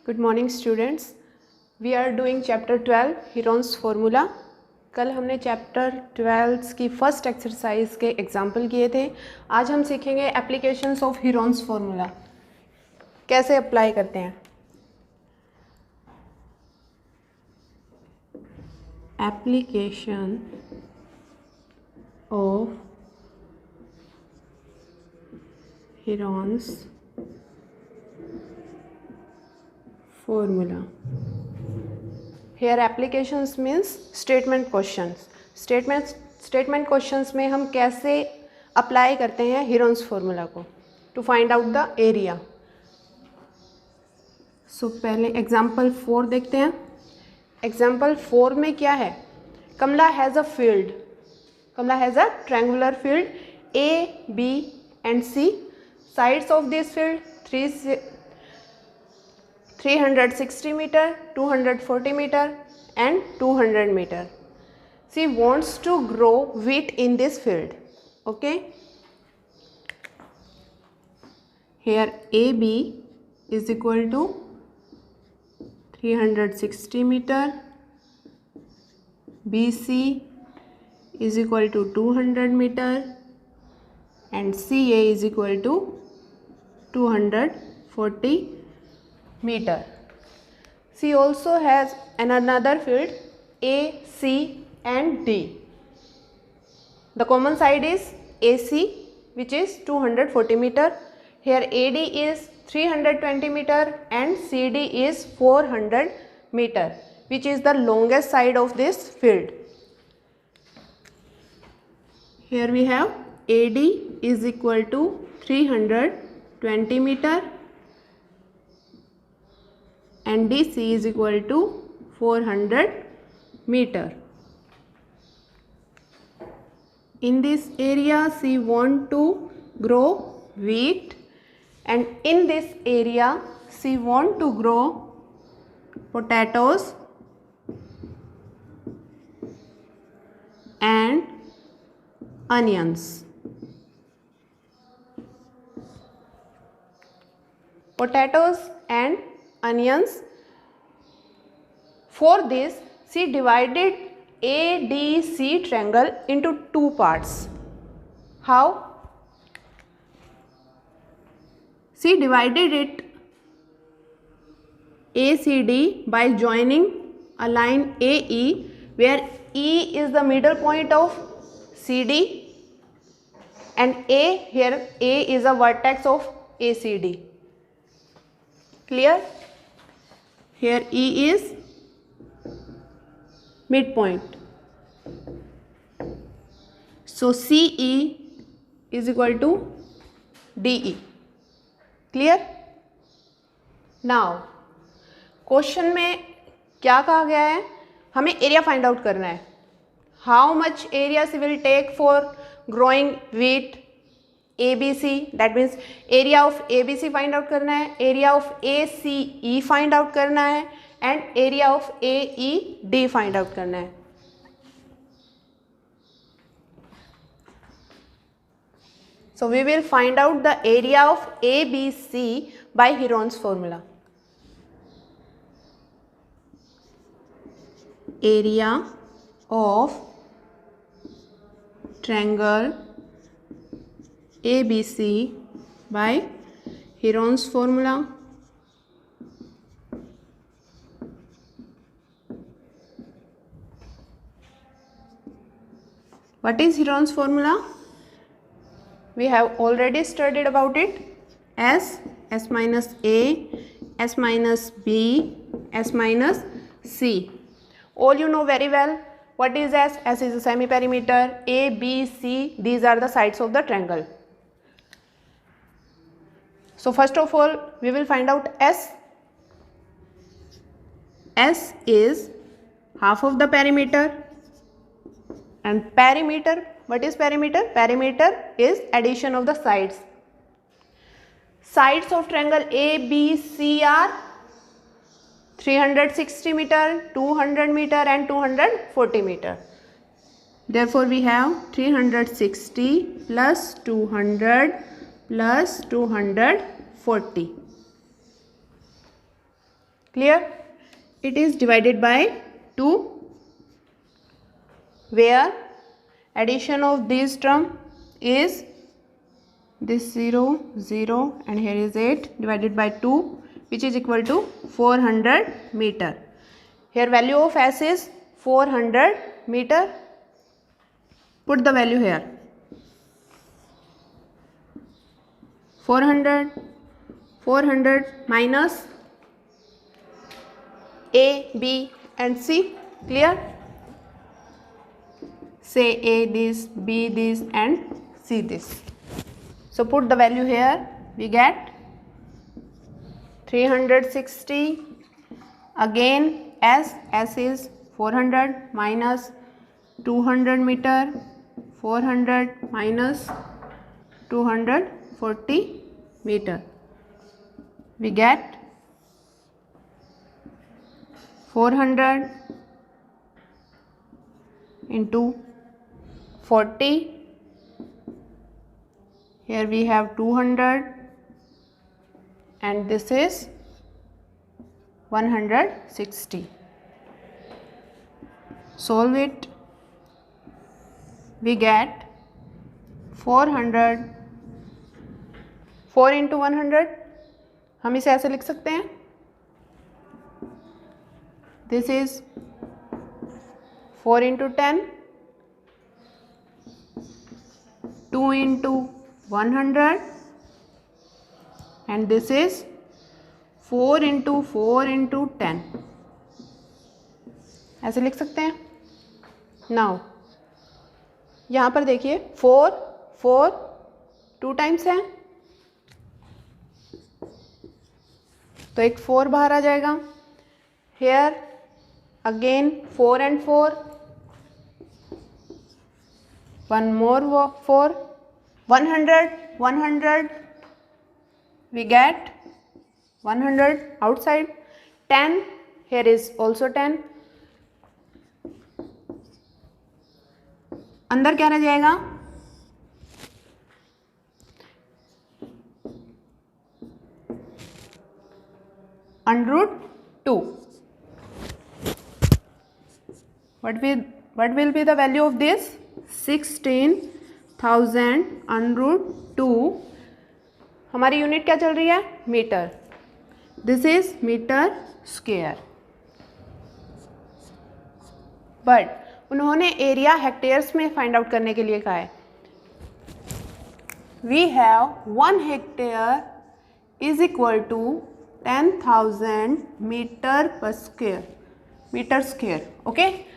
Good morning students, we are doing chapter 12 Heron's formula. कल हमने chapter 12 की first exercise के एग्जाम्पल किए थे। आज हम सीखेंगे एप्लीकेशंस ऑफ हीरोन्स फार्मूला, कैसे अप्लाई करते हैं। Application of Heron's formula. Here applications means statement questions. Statement questions में हम कैसे अप्लाई करते हैं हीरोन्स फार्मूला को to find out the area. So पहले एग्जाम्पल 4 देखते हैं। एग्जाम्पल 4 में क्या है? Kamla has a field, Kamla has a triangular field A, B and C. Sides of this field 360 meter, 240 meter and 200 meter. She wants to grow wheat in this field. Okay. Here AB is equal to 360 meter, BC is equal to 200 meter and CA is equal to 240 meter. She also has another field A, C and D. The common side is AC, which is 240 meter. Here AD is 320 meter and CD is 400 meter, which is the longest side of this field. Here we have AD is equal to 320 meter and DC is equal to 400 meter. In this area she want to grow wheat and in this area she want to grow potatoes and onions. Potatoes and onions. For this she divided ADC triangle into two parts. How? She divided it ACD by joining a line AE, where E is the middle point of CD and A, here A is a vertex of ACD. Clear? Here E is midpoint. So CE is equal to DE. Clear? Now question में क्या कहा गया है? हमें area find out करना है. How much area she will take for growing wheat ABC, that means area of ABC find out करना है, area of ACE find out करना है and area of AED find out करना है. So we will find out the area of ABC by Heron's formula. Area of triangle ABC by Heron's formula. What is Heron's formula? We have already studied about it. S minus A, S minus B, S minus C. All you know very well. What is S? S is a semi-perimeter. A, B, C, these are the sides of the triangle. So first of all, we will find out S. S is half of the perimeter. And perimeter, what is perimeter? Perimeter is addition of the sides. Sides of triangle ABC are 360 meter, 200 meter and 240 meter. Therefore we have 360 plus 200 plus 240. Clear? It is divided by 2, where addition of these term is this 0, 0 and here is 8 divided by 2, which is equal to 400 meter. Here value of S is 400 meter. Put the value here. 400 minus A, B and C. Clear? Say A this, B this and C this. So put the value here. We get 360. Again S is 400 minus 200 meter. 400 minus 240 meter. We get 400 into 40. Here we have 200 and this is 160. Solve it. We get 400. 4 into 100 हम इसे ऐसे लिख सकते हैं. This is 4 into 10. 2 into 100 and this is 4 into 4 into 10. ऐसे लिख सकते हैं. Now यहाँ पर देखिए 4 2 टाइम्स है तो एक 4 बाहर आ जाएगा. Here again 4 and 4. One more 4. 100 we get 100 outside. 10 here is also 10. अंदर क्या रह जाएगा? √2. What will be the value of this? 16,000 √2. हमारी यूनिट क्या चल रही है? Metre. This is metre square. But उन्होंने एरिया हेक्टेयर्स में फाइंड आउट करने के लिए कहा है. We have 1 hectare is equal to 10,000 metre पर square. Metre square. Okay.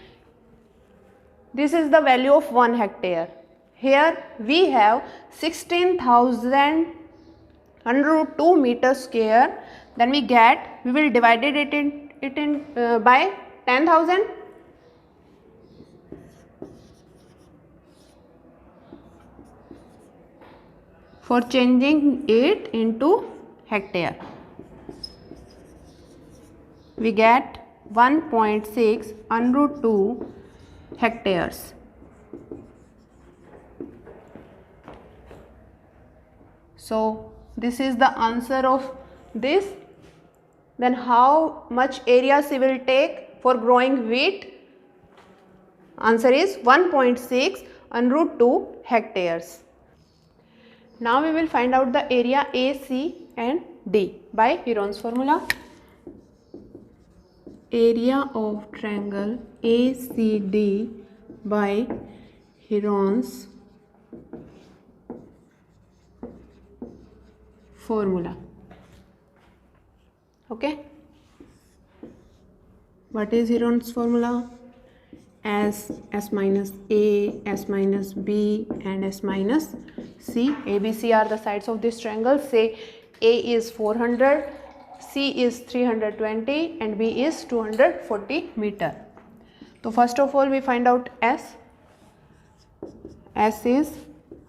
This is the value of 1 hectare. Here we have 16,000 √2 meter square. Then we will divide it in by 10,000. For changing it into hectare, we get 1.6 √2 hectares. So this is the answer of this. Then how much area she will take for growing wheat? Answer is 1.6 √2 hectares. Now we will find out the area A, C and D by Heron's formula. Area of triangle ACD by Heron's formula. Okay. What is Heron's formula? S minus A, S minus B and S minus C. A, B, C are the sides of this triangle. Say A is 400, C is 320 and B is 240 meter. So first of all we find out S. S is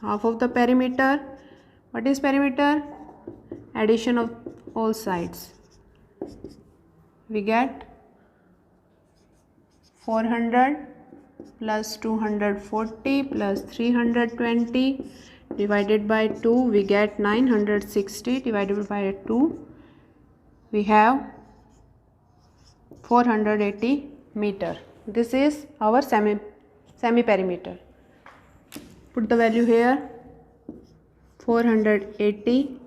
half of the perimeter. What is perimeter? Addition of all sides. We get 400 plus 240 plus 320 divided by 2. We get 960 divided by 2. We have 480 meter. This is our semi perimeter. Put the value here. 480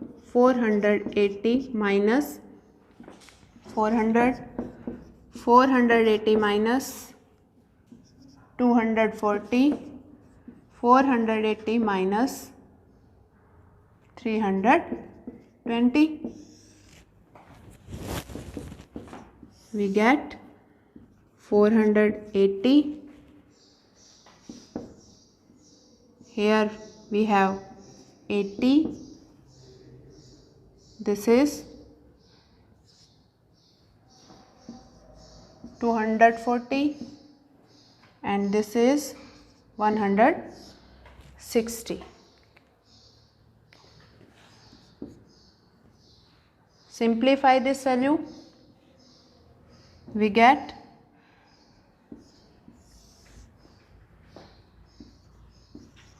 minus 480 minus 240, 480 minus 320. We get 480. Here we have 80. This is 240 and this is 160. Simplify this value. We get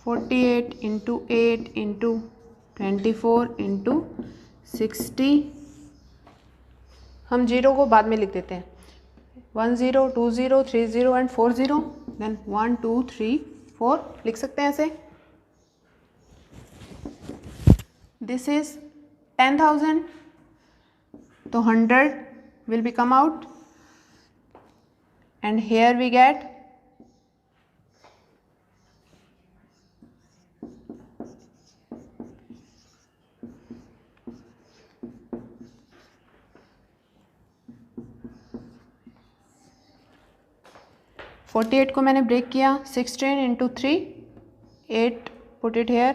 48 into 8 into 24 into 60. हम zero को बाद में लिख देते हैं. 10, 20, 30 and 40. Then 1, 2, 3, 4 लिख सकते हैं ऐसे. This is 10,000. तो 100 will be come out and here we get 48 को मैंने ब्रेक किया 16 into 3 8 put it here.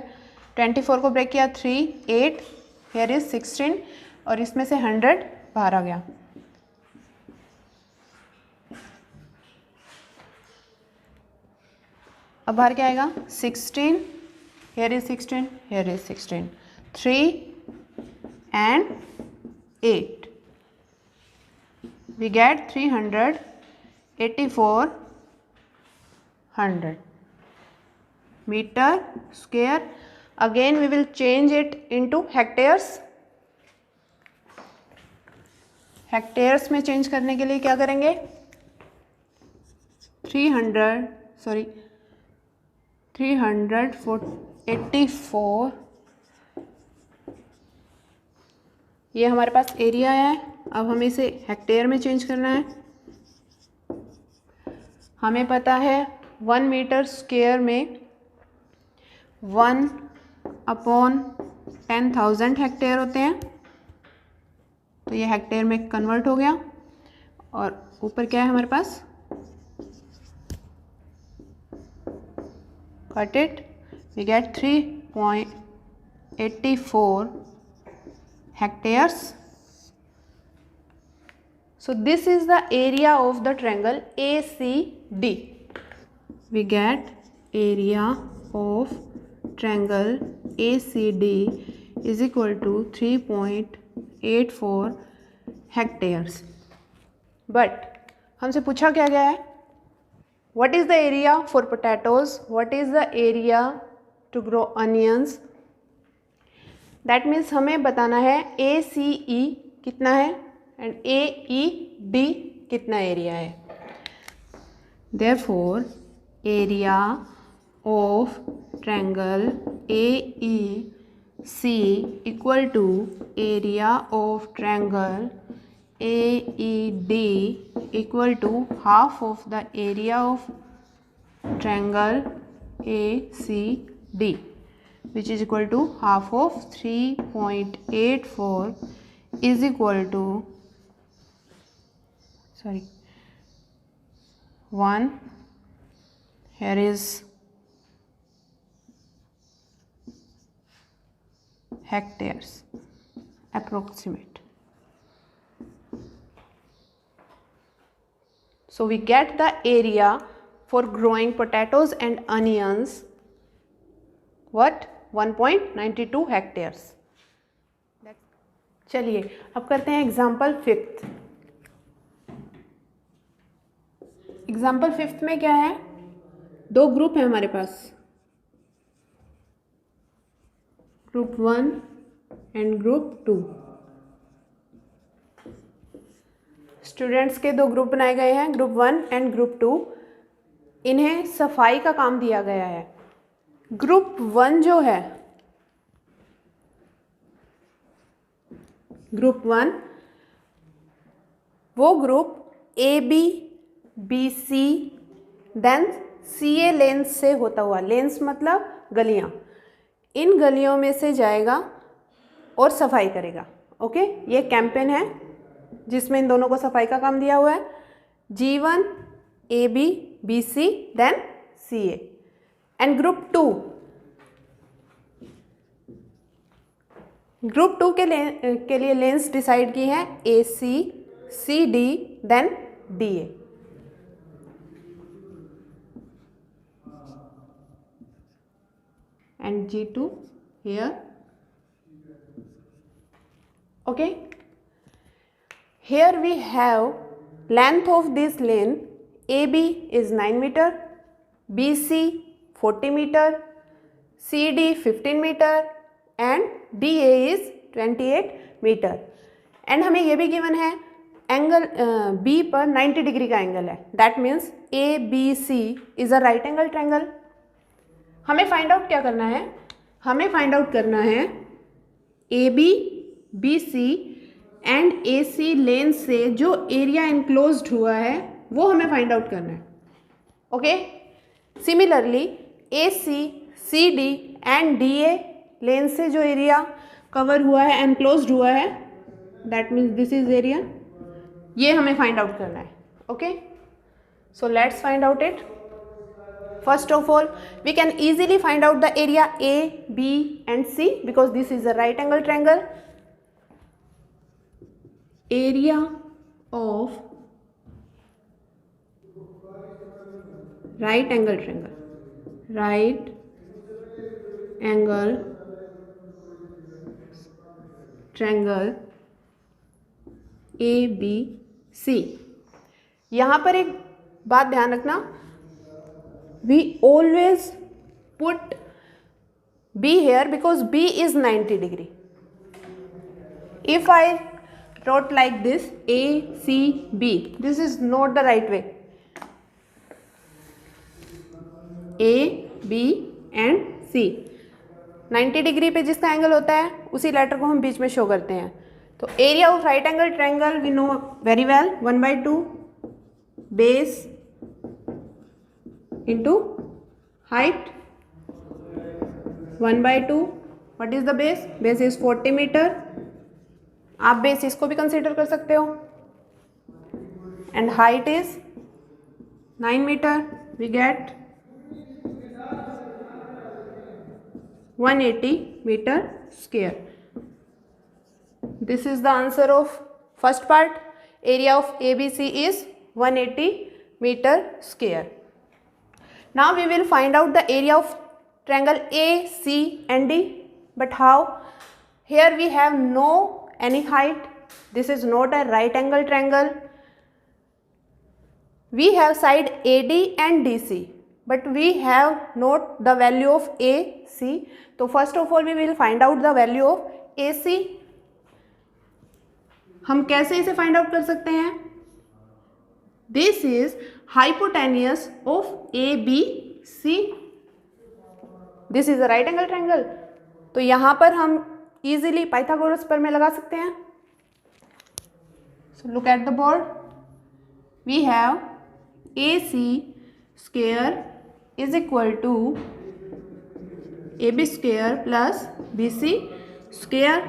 24 को ब्रेक किया 3 8 here is 16 और इसमें से 100 बाहर आ गया. अब बाहर क्या आएगा 16 here is 16 here is 16 3 and 8 we get 384 meter square. Again we will change it into hectares. Hectares में चेंज करने के लिए क्या करेंगे 384 ये हमारे पास एरिया है. अब हमें इसे हेक्टेयर में चेंज करना है. हमें पता है 1 मीटर स्क्वायर में 1/10,000 हेक्टेयर होते हैं. तो ये हेक्टेयर में कन्वर्ट हो गया और ऊपर क्या है हमारे पास cut it we get 3.84 hectares. So this is the area of the triangle ACD. We get area of triangle ACD is equal to 3.84 hectares. But हमसे पूछा क्या गया है what is the area for potatoes, what is the area to grow onions. That means हमें बताना है ACE कितना है and AED कितना एरिया है. Therefore area of triangle AEC equal to area of triangle AED equal to half of the area of triangle ACD which is equal to half of 3.84 is equal to 1 here is hectares approximate. So we get the area for growing potatoes and onions what 1.92 hectares. चलिए अब करते हैं example 5th. Example 5th में क्या है दो group है हमारे पास ग्रुप 1 एंड ग्रुप 2. स्टूडेंट्स के दो ग्रुप बनाए गए हैं, ग्रुप 1 एंड ग्रुप 2। इन्हें सफाई का काम दिया गया है। ग्रुप 1 जो है, ग्रुप 1 वो group AB, BC then CA lengths से होता हुआ, लेंस मतलब गलियां, इन गलियों में से जाएगा और सफाई करेगा। ओके, ये कैंपेन है जिसमें इन दोनों को सफाई का काम दिया हुआ है। G1 AB BC then CA। And group 2, group 2 के लिए लेंस डिसाइड की है AC CD then DA। and G2 here। okay, here we have length of this lane AB is 9 meter, BC 40 meter, CD 15 meter and DA is 28 meter। And हमें ये भी given है angle B पर 90 degree का angle है, that means ABC is a right angle triangle. हमें find out क्या करना है, हमें फाइंड आउट करना है AB BC and AC lens से जो एरिया इनक्लोज्ड हुआ है वो हमें फाइंड आउट करना है। Okay, similarly AC CD and DA lens से जो एरिया कवर हुआ है, एनक्लोज्ड हुआ है, that means this is area, ये हमें फाइंड आउट करना है। Okay, so let's find out it. First of all, we can easily find out the area A, B and C because this is a right angle triangle. Area of right angle triangle, right angle triangle ABC। यहाँ पर एक बात ध्यान रखना, we always put B here because B is 90 degree. If I wrote like this A C B, this is not the right way। A B and C 90 degree पे जिसका angle होता है उसी लेटर को हम बीच में शो करते हैं। तो area of right angle triangle we know very well, 1/2 base into height, 1/2। what is the base? base is 40 meter। आप बेस इसको भी कंसिडर कर सकते हो। And height is 9 meter। we get 180 meter square। this is the answer of first part। area of ABC is 180 meter square। Now we will find out the area of triangle AC and D, but how? Here we have no any height, this is not a right angle triangle। we have side AD and DC, but we have not the value of AC। तो first of all we will find out the value of AC। हम कैसे इसे find out कर सकते हैं? This is hypotenuse of ABC। This is a right angle triangle. तो यहाँ पर हम इजीली पाइथागोरस प्रमेय लगा सकते हैं। So look at the board, we have AC square is equal to AB square plus BC square,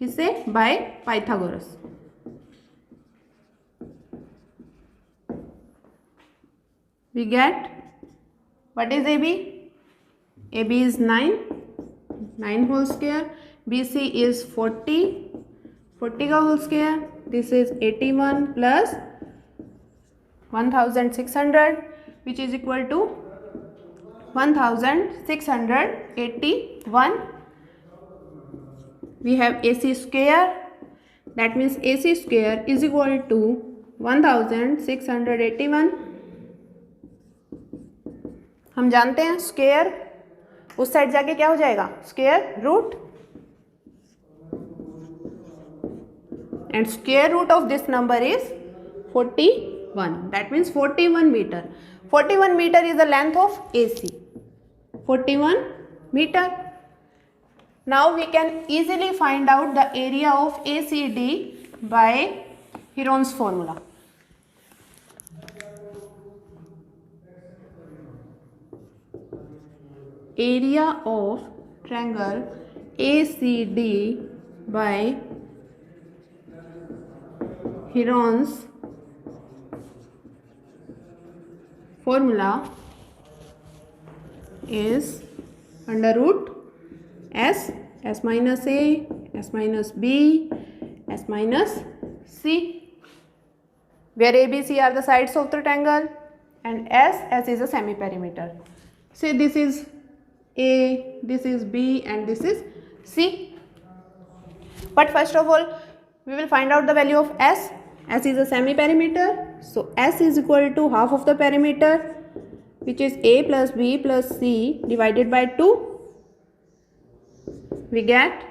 किससे? By Pythagoras. we get what is AB? AB is 9 whole square, BC is 40 का whole square, this is 81 plus 1600 which is equal to 1681। we have AC square, that means AC square is equal to 1681। हम जानते हैं square उस side जाके क्या हो जाएगा? Square root. and square root of this number is 41. That means 41 meter. 41 meter is the length of AC. 41 meter. Now we can easily find out the area of ACD by Heron's formula. Area of triangle ACD by Heron's formula is under root S minus A, S minus B, S minus C, where A, B, C are the sides of the triangle and S is a semi-perimeter. Say this is A, this is B and this is C. But first of all, we will find out the value of S. S is a semi-perimeter. So S is equal to half of the perimeter, which is A plus B plus C divided by 2. We get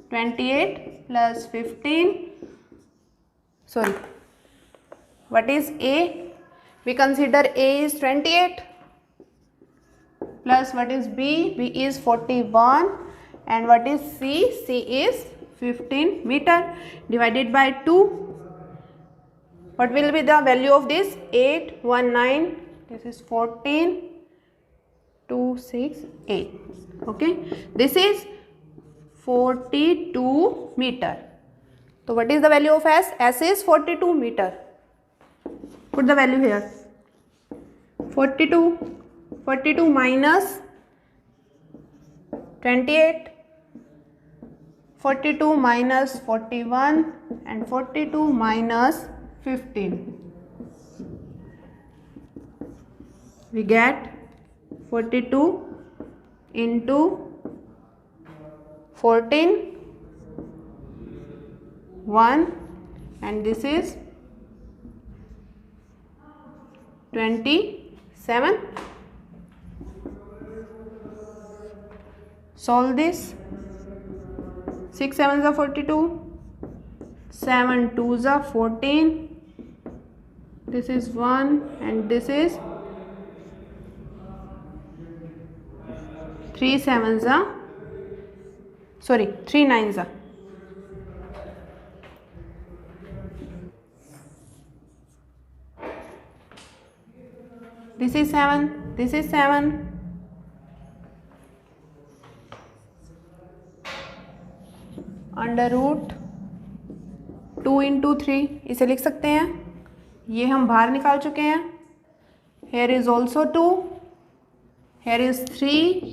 28 plus 15. Sorry. What is A? We consider A is 28. Plus what is B? B is 41. And what is C? C is 15 meter divided by 2. What will be the value of this? 8, 1, 9. This is 14, 2, 6, 8. Okay. This is 42 meter. So what is the value of S? S is 42 meter. Put the value here. 42. 42 minus 28. 42 minus 41 and 42 minus 15. We get 42 into 14, 1 and this is 27. Solve this. 6 7s are 42, 7 2s are 14, this is 1 and this is 3 7s are, sorry, 3 9s are. This is 7, this is 7. Under root 2 into 3 इसे लिख सकते हैं. ये हम बाहर निकाल चुके हैं. Here is also 2, here is 3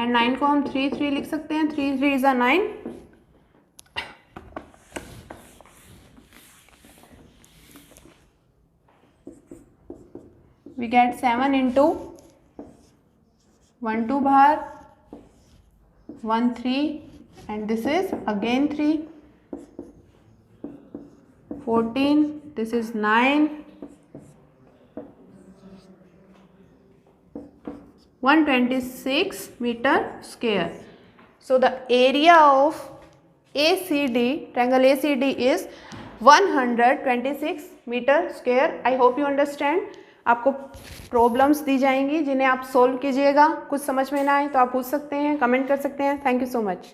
and 9 को हम 3 3 लिख सकते हैं. 3 3 is a 9. We get 7 into 1 2 बाहर 1 3 and this is again 3, 14, this is 9, 126 meter square. So the area of ACD, triangle ACD is 126 meter square. I hope you understand. आपको problems दी जाएंगी जिन्हें आप सोल्व कीजिएगा. कुछ समझ में ना आए तो आप पूछ सकते हैं, कमेंट कर सकते हैं. Thank you so much.